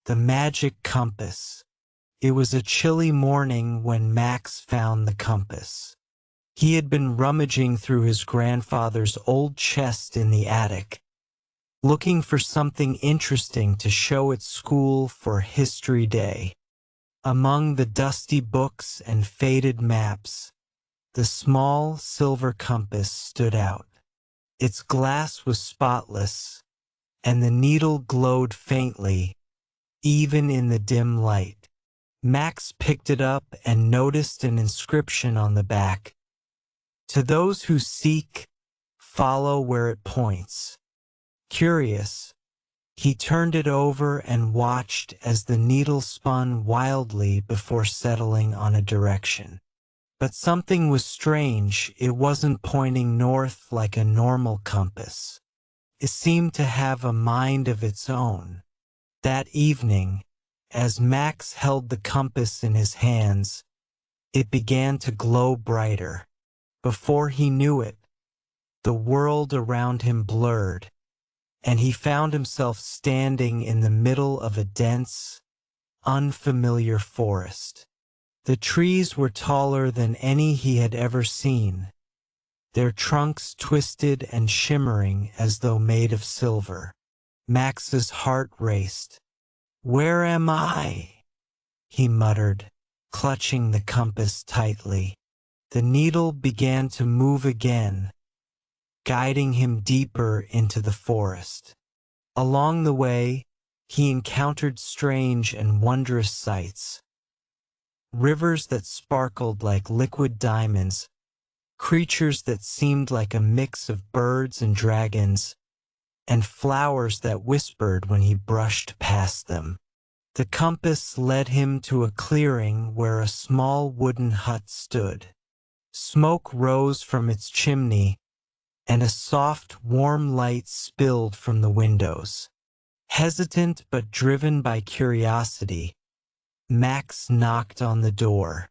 The magic compass. It was a chilly morning when Max found the compass. He had been rummaging through his grandfather's old chest in the attic, looking for something interesting to show at school for History Day. Among the dusty books and faded maps, the small silver compass stood out. Its glass was spotless, and the needle glowed faintly, even in the dim light. Max picked it up and noticed an inscription on the back. To those who seek, follow where it points. Curious, he turned it over and watched as the needle spun wildly before settling on a direction. But something was strange. It wasn't pointing north like a normal compass. It seemed to have a mind of its own. That evening, as Max held the compass in his hands, it began to glow brighter. Before he knew it, the world around him blurred, and he found himself standing in the middle of a dense, unfamiliar forest. The trees were taller than any he had ever seen, their trunks twisted and shimmering as though made of silver. Max's heart raced. "Where am I?" he muttered, clutching the compass tightly. The needle began to move again, guiding him deeper into the forest. Along the way, he encountered strange and wondrous sights. Rivers that sparkled like liquid diamonds, creatures that seemed like a mix of birds and dragons, and flowers that whispered when he brushed past them. The compass led him to a clearing where a small wooden hut stood. Smoke rose from its chimney, and a soft, warm light spilled from the windows. Hesitant but driven by curiosity, Max knocked on the door.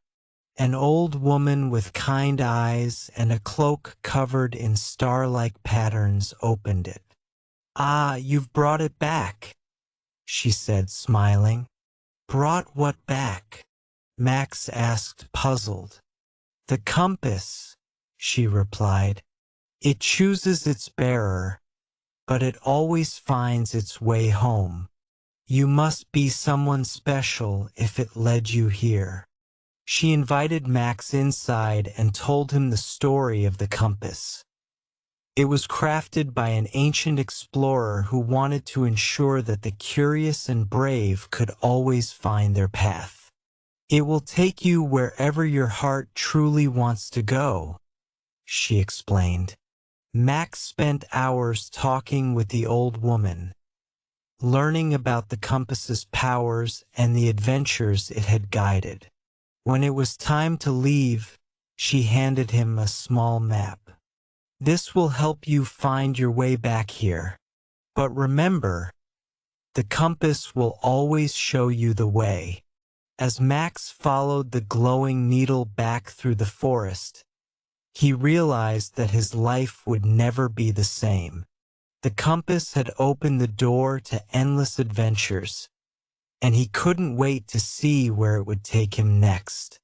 An old woman with kind eyes and a cloak covered in star-like patterns opened it. "Ah, you've brought it back," she said, smiling. "Brought what back?" Max asked, puzzled. "The compass," she replied. "It chooses its bearer, but it always finds its way home. You must be someone special if it led you here." She invited Max inside and told him the story of the compass. It was crafted by an ancient explorer who wanted to ensure that the curious and brave could always find their path. "It will take you wherever your heart truly wants to go," she explained. Max spent hours talking with the old woman, learning about the compass's powers and the adventures it had guided. When it was time to leave, she handed him a small map. "This will help you find your way back here. But remember, the compass will always show you the way." As Max followed the glowing needle back through the forest, he realized that his life would never be the same. The compass had opened the door to endless adventures, and he couldn't wait to see where it would take him next.